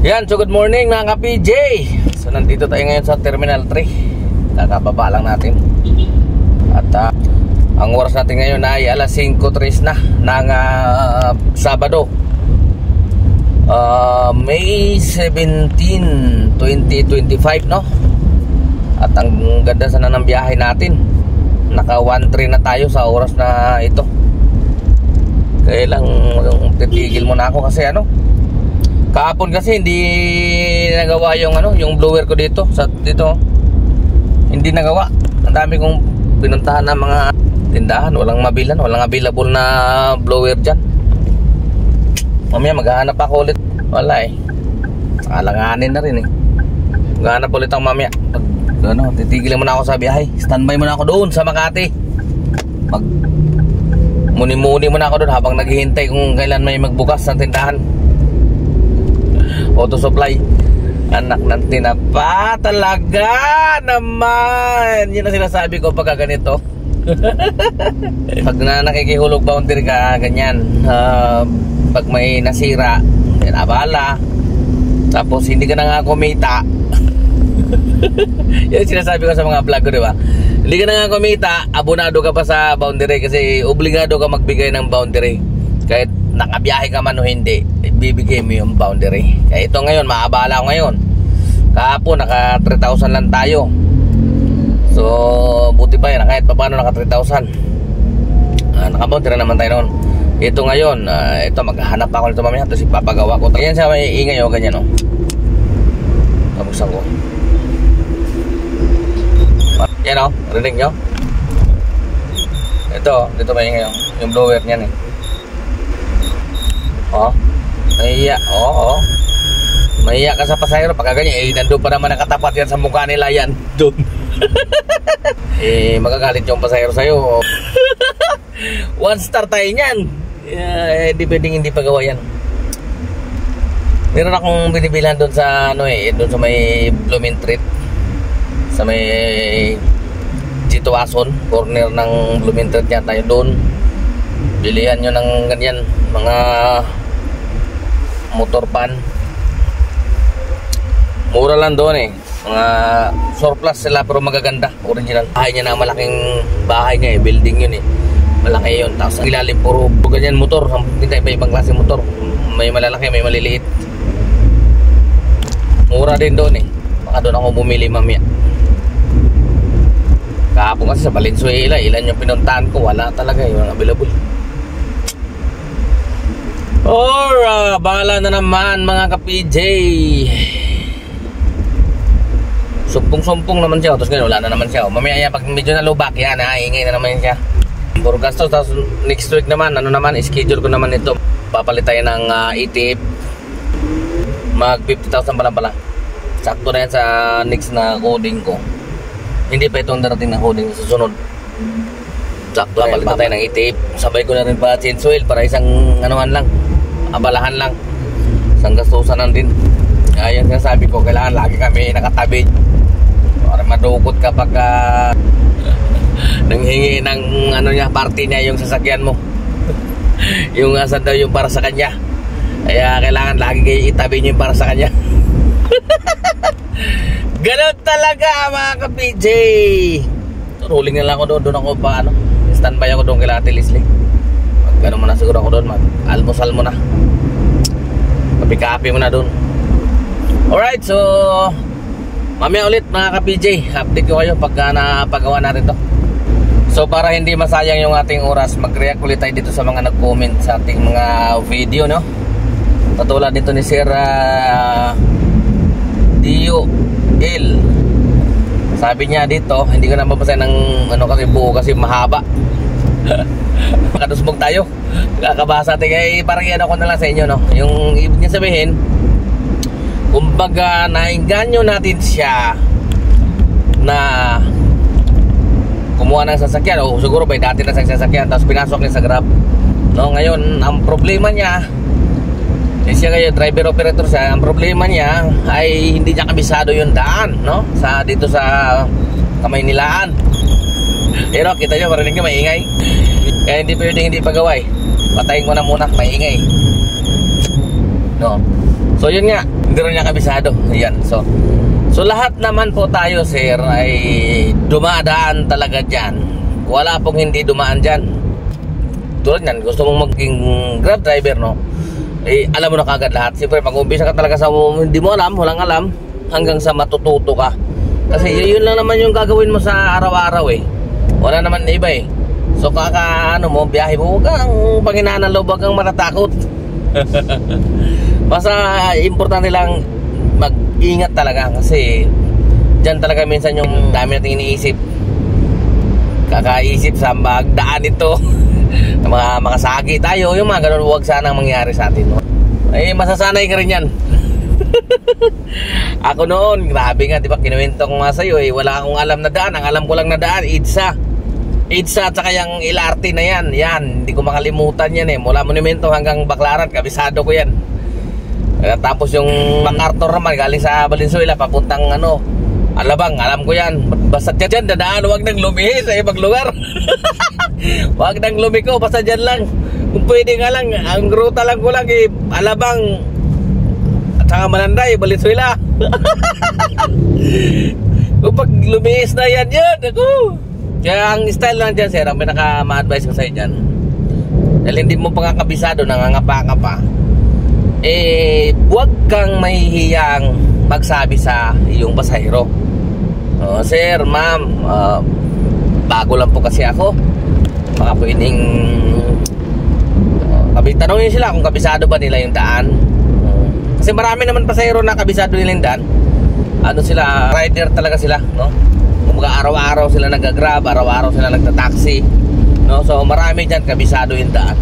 Yan, so good morning mga ka-PJ. So nandito tayo ngayon sa Terminal 3. Kakababa lang natin. At ang oras natin ngayon ay alas 5:03 na ng Sabado, May 17, 2025, no? At ang ganda sana ng biyahe natin. Naka 1-3 na tayo sa oras na ito. Kaya lang titigil muna ako kasi kahapon kasi hindi nagawa yung yung blower ko dito hindi nagawa. Ang dami kong pinuntahan ng mga tindahan, walang mabilan, walang available na blower diyan. Mamaya maghahanap ako ulit. Wala alanganin na rin maghahanap ulit ako mamaya. Titigil muna ako sa biyahe. Standby muna ako doon sa Makati. Muni-muni muna ako doon habang naghihintay kung kailan may magbukas ng tindahan. Auto supply. Anak ng tinapa talaga naman. Yun ang sinasabi ko pagka ganito. Pag nakikihulog boundary ka, ganyan. Pag may nasira, abala. Tapos hindi ka na nga kumita. Yan sinasabi ko sa mga vlog ko, di ba? Hindi ka na nga kumita, abonado ka pa sa boundary kasi obligado ka magbigay ng boundary. Kahit nakabiyahe ka man o hindi, ibibigay mo yung boundary. Kaya ito ngayon, maabala ako ngayon. Kahapon, naka 3,000 lang tayo. So, buti pa yan, kahit pa paano naka 3,000. Naka-boundary naman tayo noon. Ito ngayon, ito maghahanap ako nito mamaya. Tapos ipapagawa ko. Ayan siya, may ingay o ganyan o. Nabuksan ko. Yan o, rinig nyo? Ito, dito may ingay o. Yung blower niyan Mahiya. Mahiya ka sa pasahero pagka ganyan. Nandun pa naman nakatapat yan sa mukha nila yan. Doon. Magagalit yung pasahero sa'yo. 1 star tayo niyan. Di pwedeng hindi pagawa yan. Meron akong binibilan doon sa doon sa may Blooming Street, sa may Jituason, corner ng Blooming Street yan tayo doon. Bilihan nyo ng ganyan, mga motor pan. Mura lang doon mga surplus sila pero magaganda, original. Bahay niya na, malaking bahay niya building yun malaki yun. Tapos ang ilalim puro ganyan motor, hindi pa ibang klase motor. May malalaki, may maliliit. Mura din doon baka doon ako bumili mamaya. Kahapon kasi sa Valenzuela, ilan yung pinuntahan ko, wala talaga yung available. Bahala na naman mga ka-PJ. Sumpong-sumpong naman siya. Tapos ngayon wala na naman siya. Mamaya yan, pag medyo nalubak yan, ingay na naman siya. Puro gastos. Tapos next week naman, schedule ko naman ito. Papalit tayo ng ETF. Mag 50,000 pala. Sakto na yan sa next na coding ko. Hindi pa itong darating na coding sa susunod. Sakto na palit tayo ng ETF. Sabay ko na rin pa change oil para isang lang, abalahan lang. Isang gastusan lang din. Yung sinasabi ko, kailangan lagi kami nakatabi para madukot kapag nanghingi ng party niya yung sasakyan mo. Yung asan daw yung para sa kanya. Kaya kailangan lagi kayo itabi nyo yung para sa kanya. Ganun talaga mga ka-PJ. Rolling na lang ako doon ako pa standby ako doon kay Ate Leslie. Gano'n mo na siguro ako doon, almusal mo na, kapi-kapi mo na doon. Alright, so mamaya ulit mga ka-PJ, update ko kayo pagka napagawa natin to. So para hindi masayang yung ating oras, mag-react ulit tayo dito sa mga nag-comment sa ating mga video, no? Katulad dito ni Sir Dio L. Sabi niya dito, hindi ko na mabasa ng kasi buo kasi mahaba. Makadusmog tayo, kakabasa tayo. Parang ko na lang sa inyo, no? Yung ibig niya sabihin, kumbaga nainganyo natin siya na kumuha ng sasakyan, o siguro ba dati na sa sasakyan tapos pinasok niya sa Grab, no? Ngayon ang problema niya, siya kayo driver operator siya, ang problema niya ay hindi niya kabisado yung daan, no? Dito sa Kamaynilaan. Pero kita nyo, marinig nyo maingay. Kaya hindi pwedeng hindi pagaway. Patayin mo na muna, maingay, no? So yun nga, Hindi rin niya kabisado. Yan. So lahat naman po tayo, sir, ay dumadaan talaga dyan. Wala pong hindi dumaan dyan. Tulad yan, gusto mong maging Grab driver, no? Eh, alam mo na kagad lahat. Siyempre, mag-umpisa ka talaga sa hindi mo alam, walang alam, hanggang sa matututo ka. Kasi yun lang naman yung gagawin mo sa araw-araw eh. Wala naman na iba eh. So ano mo, biyahe mo, huwag kang panghinaan ng loob, huwag kang matatakot. Basta importante lang mag-ingat talaga kasi dyan talaga minsan yung dami natin iniisip. Kakaisip sa magdaan ito. mga makasagi tayo, yung mga ganun, huwag sanang mangyari sa atin, no? Eh, masasanay ka rin yan. Ako noon, grabe nga, di ba, kinuwento ko nga sa'yo eh, wala akong alam na daan. Ang alam ko lang na daan, EDSA at saka yung LRT na yan, hindi ko makalimutan yan eh. Mula Monumento hanggang Baclaran, kabisado ko yan. Tapos yung MacArthur naman, galing sa Valenzuela papuntang Alabang, alam ko yan. Basta dyan, dadaan, huwag nang lumihi sa ibang lugar. Huwag nang lumiko, basta dyan lang. Kung pwede nga lang, ang ruta lang ko lang eh, Alabang at saka Malanday, Valenzuela. Kung pag lumihis na yan, ako. Kaya ang style lang dyan, sir, ang pinaka-ma-advise ko sa'yo dyan, dahil hindi mo pa nga kabisado, nangangapa ka pa, eh, huwag kang mahihiyang magsabi sa iyong pasahero. Sir, ma'am, bago lang po kasi ako, baka pwedeng tanongin sila kung kabisado ba nila yung daan. Kasi marami naman pasahero na kabisado nila yung daan. Sila, rider talaga sila, no? Kumbaga araw-araw sila nag-grab, araw-araw sila nagta-taxi, no? So marami dyan kabisado yung daan.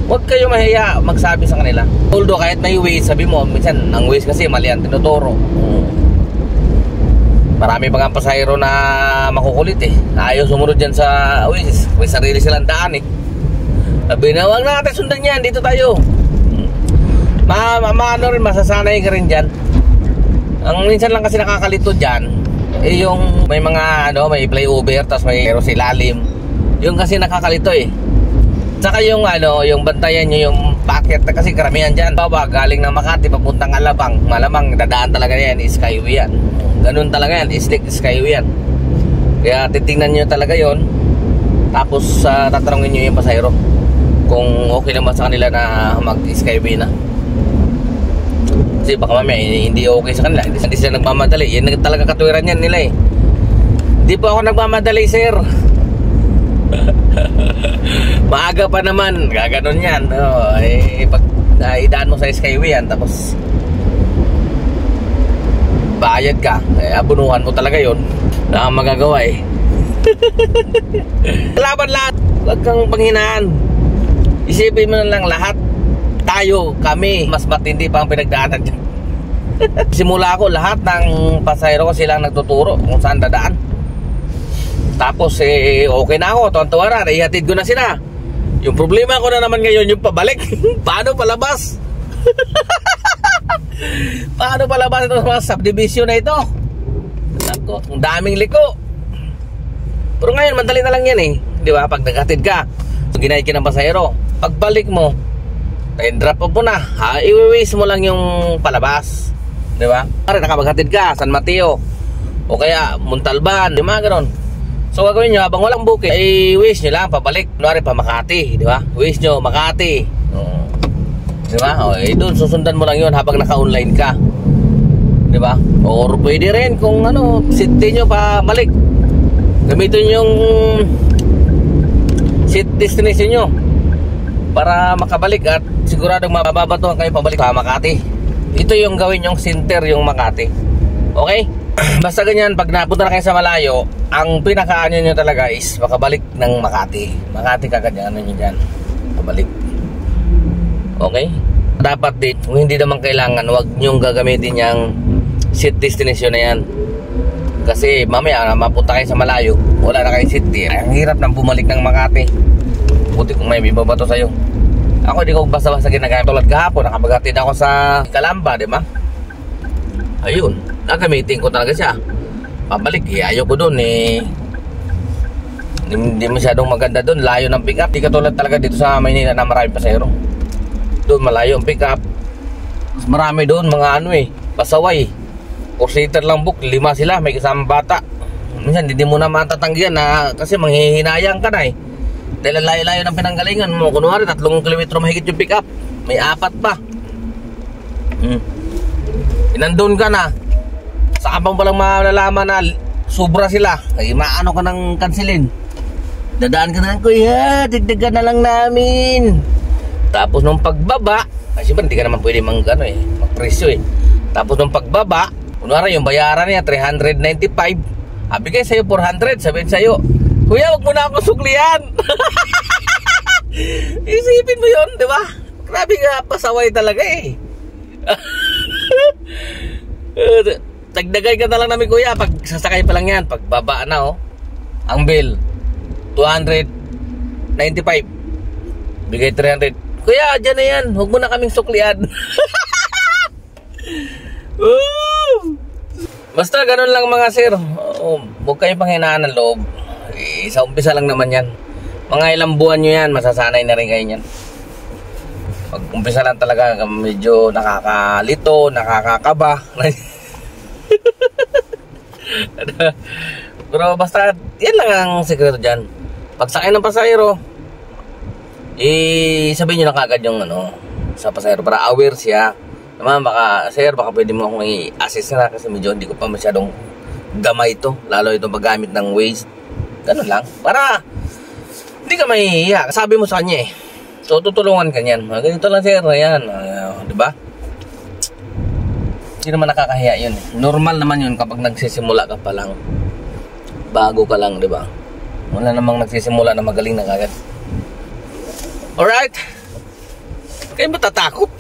Huwag kayo mahiya magsabi sa kanila. Although kahit may Waze, sabi mo, minsan ang Waze kasi mali ang tinuturo. Marami pa nga pasahero na makukulit eh. Ayaw sumunod dyan sa Waze. May sarili silang daan eh. Sabi na, huwag na natin sundan yan, dito tayo. Masasanay ka rin dyan. Ang minsan lang kasi nakakalito dyan, eh yung may mga may flyover, tapos may aero sa ilalim. Yung kasi nakakalito eh. Saka yung yung bantayan nyo yung packet, kasi karamihan dyan baba galing ng Makati papuntang Alabang, malamang dadaan talaga yan, Skyway yan. Ganun talaga yan, Skyway yan. Kaya titingnan nyo talaga yon. Tapos tatanungin nyo yung pasahero kung okay naman sa kanila na mag-Skyway na. Kasi baka mamaya hindi okay sa kanila, hindi sila nagmamadali. Yan talaga katwiran yan nila eh. Hindi po ako nagmamadali, sir. Maaga pa naman, gaganon yan. Pag idaan mo sa Skyway yan, tapos bayad ka, abunuhan mo talaga yon. Na magagawa eh. Laban lahat, huwag kang panghinaan. Isipin mo na lang lahat tayo, kami, mas matindi pa ang pinagdaanan dyan. Simula ako, lahat ng pasahero ko silang nagtuturo kung saan dadaan. Tapos okay na ako, tuwan-tuwa na, ihatid ko na sila. Yung problema ko na naman ngayon yung pabalik. Paano palabas? Paano palabas ito sa mga subdivision na ito? Ako, ang daming liko. Pero ngayon, madali na lang yan eh. Di ba? Pag naghatid ka, ginahit ka ng pasahero, pagbalik mo, drop off mo na, i-waste mo lang yung palabas. Di ba? Pare, nakapaghatid ka, San Mateo, o kaya Montalban, yung mga ganon. So gagawin nyo, habang walang booking, i-waste nyo lang pabalik. Kunwari pa Makati, di ba? Waste nyo, Makati. Di ba? Doon, susundan mo lang yun habang naka-online ka. Di ba? Or pwede rin kung city nyo pa balik. Gamitin yung seat destination nyo para makabalik at siguradong mababatuhan kayo pabalik sa Makati. Ito yung gawin yung center, yung Makati. Okay? Basta ganyan, pag napunta na kayo sa malayo, ang pinakaano nyo talaga is makabalik ng Makati. Makati kagad yung nyo dyan, pabalik. Okay? Dapat din, kung hindi naman kailangan, huwag nyong gagamitin yung seat destination na yan. Kasi mamaya mapunta kayo sa malayo, wala na kayong seat. Ang hirap nang bumalik ng Makati. Buti kung may bibabato sa'yo. Ako di ko basta-basta ginagaya. Tulad kahapon, nakapaghatid ako sa Calamba, di ba? Ayun, nagamitin ko talaga siya. Pabalik, ayaw ko dun eh. Hindi masyadong maganda dun. Layo ng pick up. Di katulad talaga dito sa Maynila na maraming pasahero. Doon malayo ang pick up. Mas marami doon mga ano pasaway. 4-seater lang book, 5 sila, may kasamang bata. Minsan hindi mo na matatanggihan na kasi manghihinayang ka na dahil layo-layo ng pinanggalingan mo. Kunwari 3 kilometro mahigit yung pick up, may 4 pa. Inandun ka na, saka pang palang malalaman na sobra sila, ay maano ka nang kansilin. Dadaan ka na lang, kuya, dagdagan na lang namin. Tapos nung pagbaba, ay siyempre hindi ka naman pwede magpresyo Tapos nung pagbaba, kunwari yung bayaran niya 395, bigay sa'yo 400, sabihin sa'yo, kuya, wag mo na ako suklian. Isipin mo yun, di ba? Grabe nga, pasaway talaga Tagdagay ka na lang namin, kuya, pag sasakay pa lang yan, pag baba na ang bill 295, bigay 300, kuya, dyan na yan, huwag mo na kaming suklian. Basta ganun lang mga sir. Huwag kayo panghinaan ng loob. Sa umpisa lang naman yan. Mga ilang buwan nyo yan, masasanay na rin kayo yan. Pag umpisa lang talaga, medyo nakakalito, nakakakaba. Pero basta, yan lang ang sekreto dyan. Pag sakay ng pasahero, sabihin nyo na kagad yung sa pasahero para aware siya. Naman baka, sir, baka pwede mo akong i-assist na kasi medyo hindi ko pa masyadong gamay ito. Lalo itong paggamit ng Waze. Ganun lang. Para hindi ka mahihiya. Sabi mo sa kanya So, tutulungan ka niyan. Ganito lang, sir. Ayan. Diba? Hindi naman nakakahiya yun. Normal naman yun kapag nagsisimula ka pa lang. Bago ka lang, diba? Wala namang nagsisimula na magaling na kagad. Alright? Kayo ba tatakot?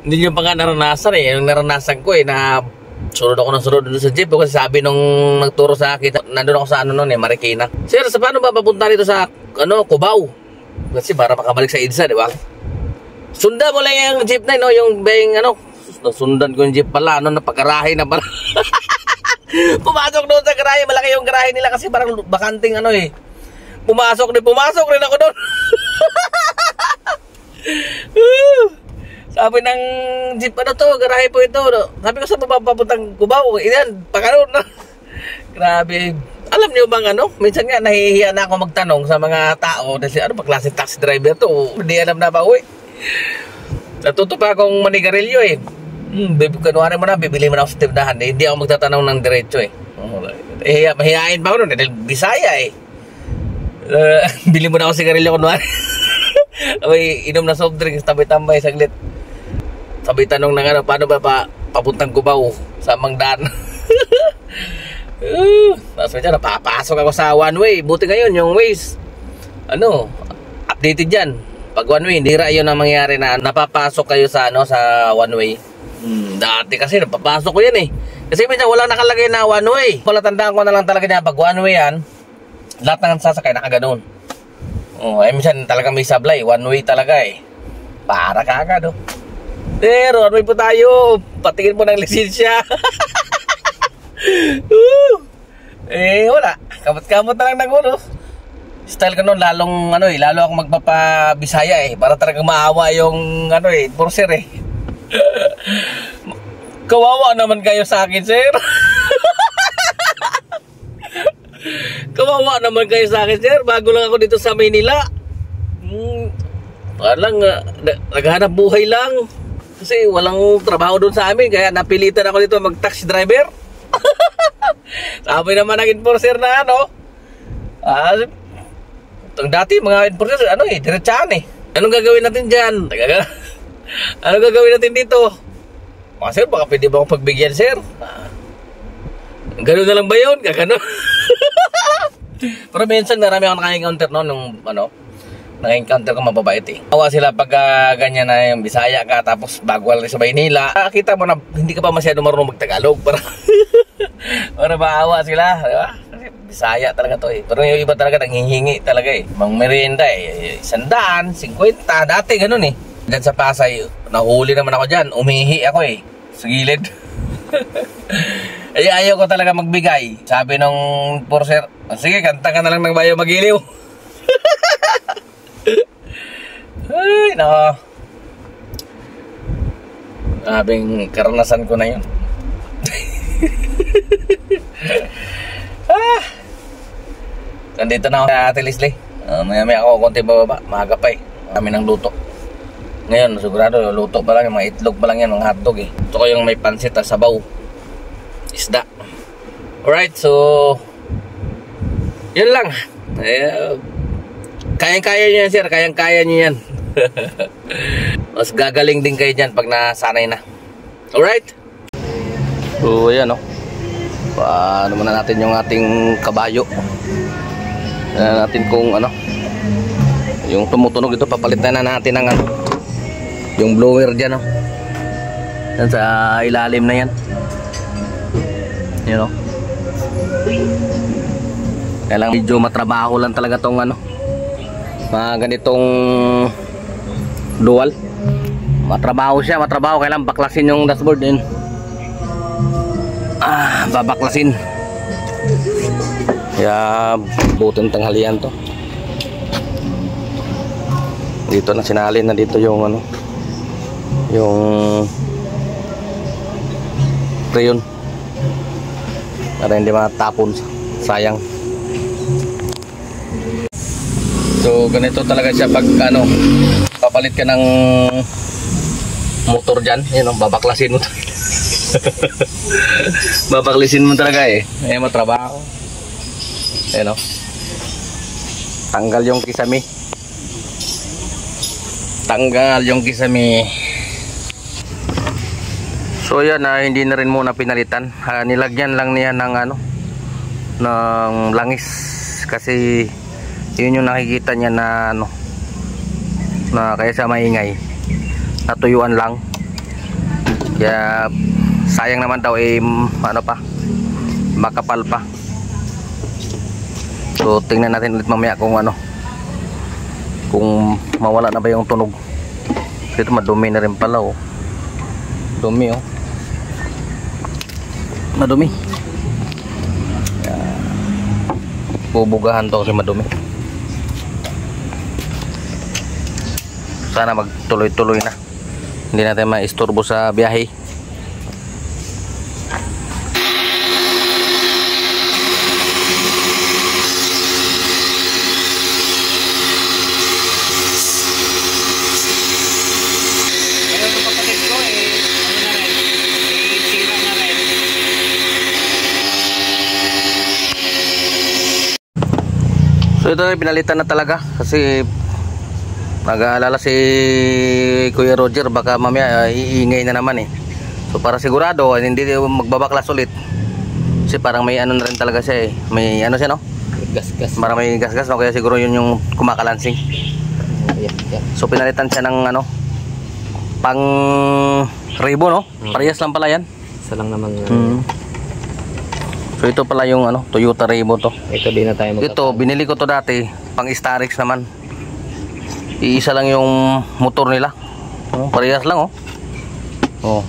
Hindi nyo pa nga naranasan Yung naranasan ko na sunod ako ng sunod doon sa jeep kasi sabi nung nagturo sa akin, nandun ako sa Marikina. Sir, sa paano ba papunta dito sa Cubao? Kasi para makabalik sa EDSA, di ba? Sundan mo lang yung jeep na yung bayang sundan ko yung jeep pala, napagarahe na pala. Pumasok doon sa garahe, malaki yung garahe nila kasi parang bakanting Pumasok rin ako doon. Sabi ng jeep, garahe po ito. Sabi ko sa papuntang Cubao, yan, pakaroon na. Grabe. Alam niyo bang minsan nga nahihiya na ako magtanong sa mga tao kasi pa klaseng taxi driver to? Hindi alam na ba, Natuto pa akong manigarilyo Kunwari mo na, bibili mo na ako sa tindahan hindi ako magtatanong ng diretso mahihain pa ako nun dahil Bisaya bili mo na ako sigarilyo kunwari. Inom na soft drinks, tambay-tambay saglit. Sabay tanong ng paano ba papuntang Cubao sa Mangdan. Tapos medyo napapasok ako sa one way. Buti ngayon yung Waze updated yan. Pag one way, hindi yun ang mangyari na napapasok kayo sa sa one way. Dati kasi napapasok ko yan kasi medyo wala nakalagay na one way. Wala, tandaan ko na lang talaga na pag one way yan, lahat ng sasakay nakaganon. Minsan talaga may sablay, one way talaga para ka agad Pero one way po tayo, patingin mo ng lisensya. Wala, kamot-kamot na lang nagulo. Style ko nun, lalong lalo ako magpapabisaya para talagang maawa yung enforcer Kawawa naman kayo sa akin, sir. Kawawa naman kayo sa akin, sir. Bago lang ako dito sa Maynila. Parang naghahanap buhay lang. Kasi walang trabaho doon sa amin. Kaya napilitan ako dito mag-taxi driver. Sabi naman ng enforcer na dati mga enforcer diretsahan Anong gagawin natin dyan? Anong gagawin natin dito? Sir, baka pwede ba akong pagbigyan, sir? Gano'n na lang ba yun? Gano'n? Pero minsan marami akong naka-encounter nung naka-encounter ko mababait Awa sila pag ganyan na yung Bisaya ka tapos bago rin sa Maynila. Kita mo na hindi ka pa masyado marunong magtagalog para maawa sila, di ba? Kasi Bisaya talaga to Pero yung iba talaga nanghihingi talaga Mang merienda 100, 50, dati ganun Diyan sa Pasay, nahuli naman ako dyan. Umihi ako sa gilid. Ayaw ko talaga magbigay. Sabi nung enforcer, sige, kanta ka na lang ng Bayo Magiliw. Ay, no. Grabing karanasan ko na yun. Nandito na ako sa Ate Leslie. Maya-maya ako konti bababa. Maaga pa eh. Kami ng luto. Ngayon, sigurado, luto pa lang. Yung mga itlog pa lang yan, mga hotdog eh. Ito ko yung may pansit at sabaw. Isda. Alright, so yun lang. Kayang-kaya nyo yan, sir. Kayang-kaya nyo yan. Mas gagaling din kayo dyan pag nasanay na. Alright? So, ayan o. Paano muna natin yung ating kabayo. Natin kung ano yung tumutunog ito, papalitan na natin ng ano, yung blower dyan o. Yan sa ilalim na yan. Yan o. Kailangan medyo matrabaho lang talaga tong ano, mga ganitong dual. Matrabaho siya, matrabaho. Kailangan baklasin yung dashboard din. Babaklasin. Kaya butong tanghalian to. Dito na sinalin na dito yung ano, yung crayon para hindi matapon, sayang. So ganito talaga siya pag ano, papalit ka ng motor dyan, yun, babaklasin mo. Babaklasin mo talaga eh. Matrabaho. Ayan o. Tanggal yung kisame. Tanggal yung kisame. So yan, hindi na rin muna pinalitan. Nilagyan lang niya ng ano, ng langis. Kasi yun yung nakikita niya na ano, na kaya sa maingay, natuyuan lang. Kaya sayang naman daw ano pa, makapal pa. So tingnan natin ulit mamaya kung ano, kung mawala na ba yung tunog. Ito madumi na rin pala oh. Dumi oh. Madumi. Bubugahan to kasi madumi. Sana magtuloy-tuloy na. Hindi natin maisturbo sa biyahe. So ito pinalitan na talaga kasi nag-aalala si Kuya Roger baka mamaya iingay na naman eh. So para sigurado hindi magbabaklas ulit. Kasi parang may ano na rin talaga siya eh. May ano siya no? Gas-gas. Parang may gas-gas no? Kaya siguro yun yung kumakalansing. So pinalitan siya ng ano, pang ribo no? Parehas lang pala yan. Isa lang naman. So ito pala yung ano, Toyota Revo to. Ito din na tayo magkakaroon. Ito binili ko to dati, pang Starix naman. Iisa lang yung motor nila. Parehas lang oh. Oh.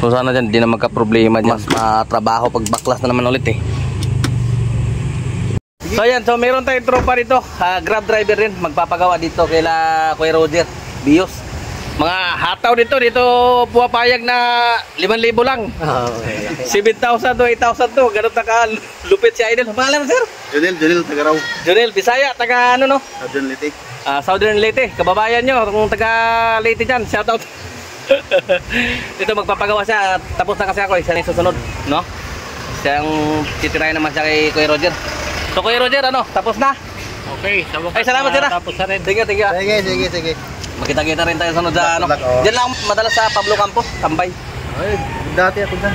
So sana dyan, di na magka-problema dyan. Mas matrabaho pag baklas na naman ulit eh. So ayan, so meron tayong tropa dito, Grab driver rin, magpapagawa dito kaila Kuya Roger, Bios. Mga hataw dito puwapayag na 5,000 lang. 7,000 to 8,000 to, ganun taka lupit si Idol. Pangalan mo sir? Junel, taga raw. Junel, Bisaya, taga ano no? Southern Leyte. Southern Leyte, kababayan nyo, kung taga Leyte dyan, shout out. Dito magpapagawa siya, tapos na kasi ako, isa na yung susunod, no? Siyang titirayan naman siya kay Kuya Roger. So Kuya Roger, ano, tapos na? Okay, ay salamat sir. Tapos na rin. Sige. Sige. Makita-kita rin tayo sunod sa ano. Diyan lang madalas sa Pablo Campos, tambay. Ay, dati ako dyan.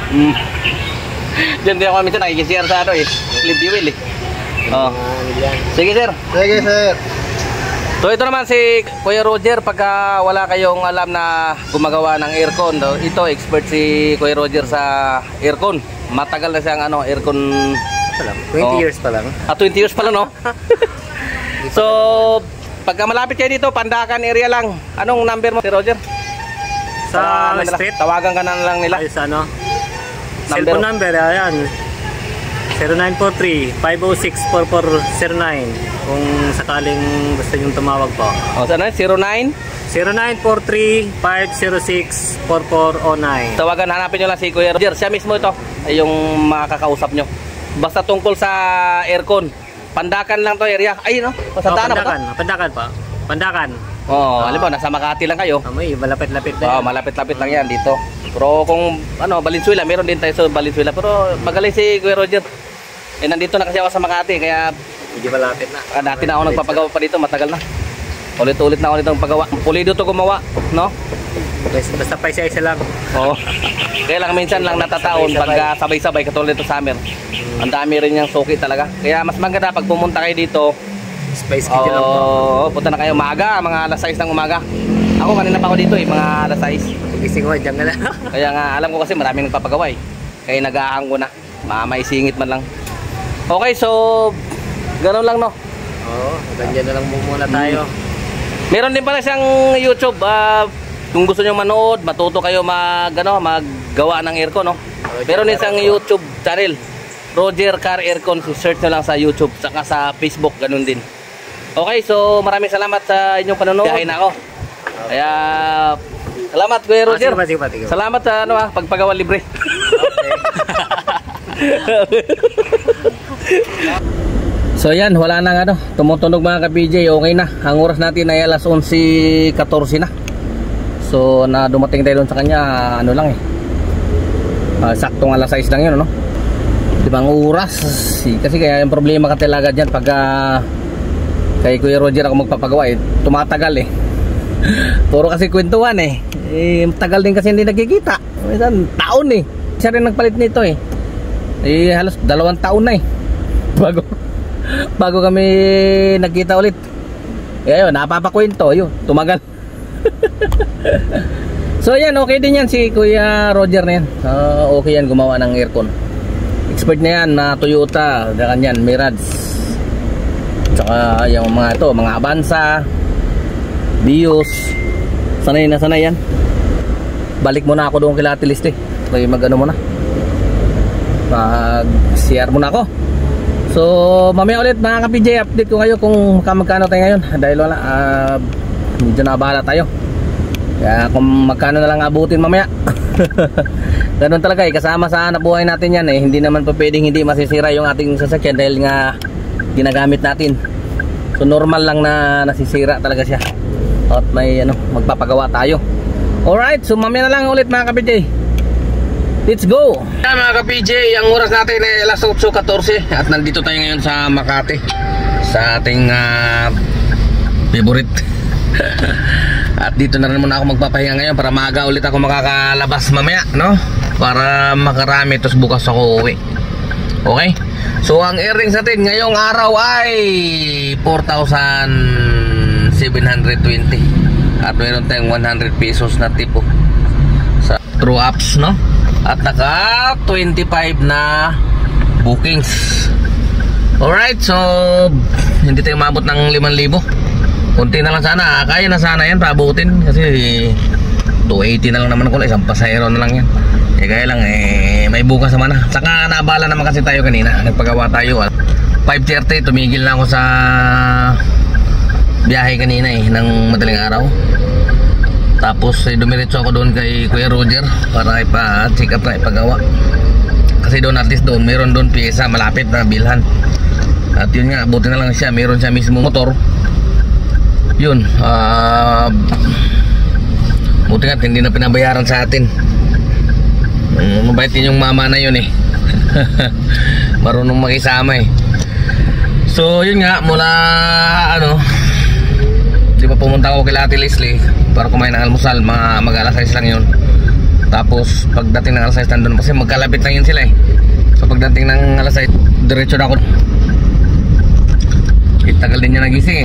Diyan din ako minsan nakikishare sa ano eh, Clip Jewel eh. Oh. Sige sir. Sige sir. So ito naman si Kuya Roger, pagka wala kayong alam na gumagawa ng aircon, ito expert si Kuya Roger sa aircon. Matagal na siyang ano, aircon 20 years pa lang. 20 years pa lang no. So pagka malapit kayo dito, Pandakan area lang. Anong number mo si Roger? Sa street? Tawagan ka na lang nila. Ay, sa ano? Number. Cellphone number, ayan. 0943-506-4409 kung sakaling gusto nyo tumawag po. O, sana 09? 0943-506-4409. Tawagan, hanapin nyo lang si Kuya Roger. Siya mismo ito ay yung makakausap nyo. Basta tungkol sa aircon. Pandakan lang to area. Ay, no? Pasandaan na ba to? Pandakan pa. Pandakan. Oo, alam mo, nasa Makati lang kayo. Amoy, malapit-lapit na Oo, yan. malapit-lapit lang yan dito. Pero kung, Valenzuela, meron din tayo sa Valenzuela. Pero magaling si Kuya Roger. Eh, nandito na kasi ako sa Makati, kaya Hindi malapit na. dati na ako nagpapagawa pa dito, matagal na. Ulit-ulit na ako nitong paggawa. Pulido to gumawa, no? Basta pa isa-isa lang. Oo. Kaya lang minsan lang natataon pag sabay-sabay katulad dito summer. Ang dami rin niyang suki talaga. Kaya mas maganda pag pumunta kayo dito. Space kitchen lang po. Oo, punta na kayo maaga, mga alas 6 ng umaga. Ako kanina pa ako dito mga alas 6. Gising ko, dyan ka na. Kaya nga alam ko kasi maraming nagpapagawa Kaya nag-aahang ko na. Maisingit man lang. Okay, so ganoon lang, no? Oo, ganyan na lang muna tayo. Meron din pala siyang YouTube. Kung gusto nyo manood, matuto kayo maggawa ng aircon, no? Meron din siyang YouTube channel, Roger Car Aircon. Search nyo lang sa YouTube, saka sa Facebook, ganun din. Okay, so maraming salamat sa inyong panonood. Biyahe na ako. Kaya salamat, Kuya Roger. Sige. Salamat sa pagpagawa libre. So yan, wala na tumutunog mga ka-PJ, okay na. Ang oras natin ay alas 11:14 na. So na dumating tayo doon sa kanya, saktong alas 6 lang yun, Ibang oras. Kasi kaya yung problema ka talaga dyan pag kay Kuya Roger ako magpapagawa, tumatagal Puro kasi kwentuhan tagal din kasi hindi nagkikita. Minsan taon siya rin nagpalit nito halos 2 taon na bago kami nagkita ulit. Ayun, napapakwento, tumagal. So yan, okay din yan si Kuya Roger na yan. Okay yan gumawa ng aircon. Expert na yan na Toyota, ganyan, Mirage. Tsaka yung mga Avanza, Vios. Sanay na sanay yan. Balik muna ako doon kila Ate Liste. Kaya muna. Mag-CR muna ako. So mamaya ulit mga ka-PJ, update ko kayo kung magkano tayo ngayon. Dahil wala, medyo nabahala tayo. Kaya kung magkano na lang abutin mamaya. Ganun talaga kasama sa hanap buhay natin yan Hindi naman pa pwedeng hindi masisira yung ating sasakyan dahil nga ginagamit natin. So normal lang na nasisira talaga siya. At may magpapagawa tayo. Alright, so mamaya na lang ulit mga ka-PJ. Let's go! Yan mga ka-PJ, ang oras natin ay alas 8:14 at nandito tayo ngayon sa Makati sa ating favorite. At dito na rin muna ako magpapahinga ngayon para maaga ulit ako makakalabas mamaya, para makarami, tapos bukas ako uwi. Okay? So ang earnings natin ngayong araw ay 4,720 at meron tayong 100 pesos na tipo sa True Apps, at naka 25 na bookings. Alright, so hindi tayo maabot ng 5,000. Kunti na lang sana, kaya na sana yan paabutin kasi 280 na lang naman ako, isang pasahero na lang yan. Kaya lang may bukas naman na. Saka naabala naman kasi tayo kanina, nagpagawa tayo 5:30, tumigil na ako sa biyahe kanina ng madaling araw. Tapos dumiretso ako doon kay Kuya Roger para ipa-check up na ipagawa. Kasi doon, at least doon, meron doon pyesa malapit na bilhan. At yun nga, buti na lang siya, meron siya mismo motor. Yun, buti nga hindi na pinabayaran sa atin. Mabait din yung mama na yun marunong makisama So yun nga, mula di ba pumunta ako kay Ate Leslie para kumain ng almusal, mag-alas 6 lang yun. Tapos pagdating ng alas 6 nandun, kasi magkalapit lang yun sila So pagdating ng alas 6, diretso na ako. Tagal din niya nagising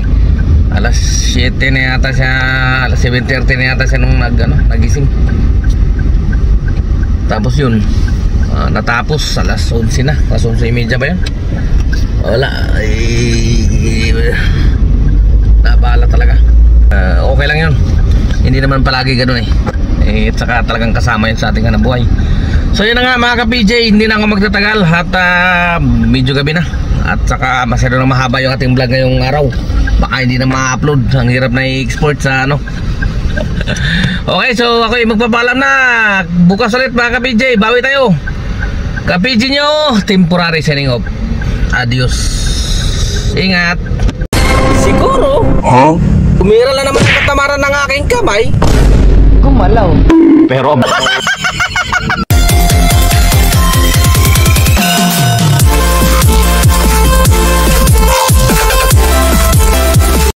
alas 7 na yata siya, alas 7:30 na yata siya nung nagising. Tapos yun, natapos alas 11 na, alas 11:30 ba yun? Wala, nabala talaga. Okay lang yun, hindi naman palagi ganun at saka talagang kasama yun sa ating hanap buhay. So yun na nga mga ka-PJ, hindi na ako magtatagal at medyo gabi na. At saka masyado na mahaba yung ating vlog ngayong araw. Baka hindi na ma-upload. Ang hirap na i-export sa ano. Okay, so ako yung magpapaalam na. Bukas ulit mga ka-PJ, bawi tayo. Ka-PJ nyo, temporary signing off. Adios. Ingat. Siguro umira lang naman ang katamaran ng aking kamay. Gumalaw. Pero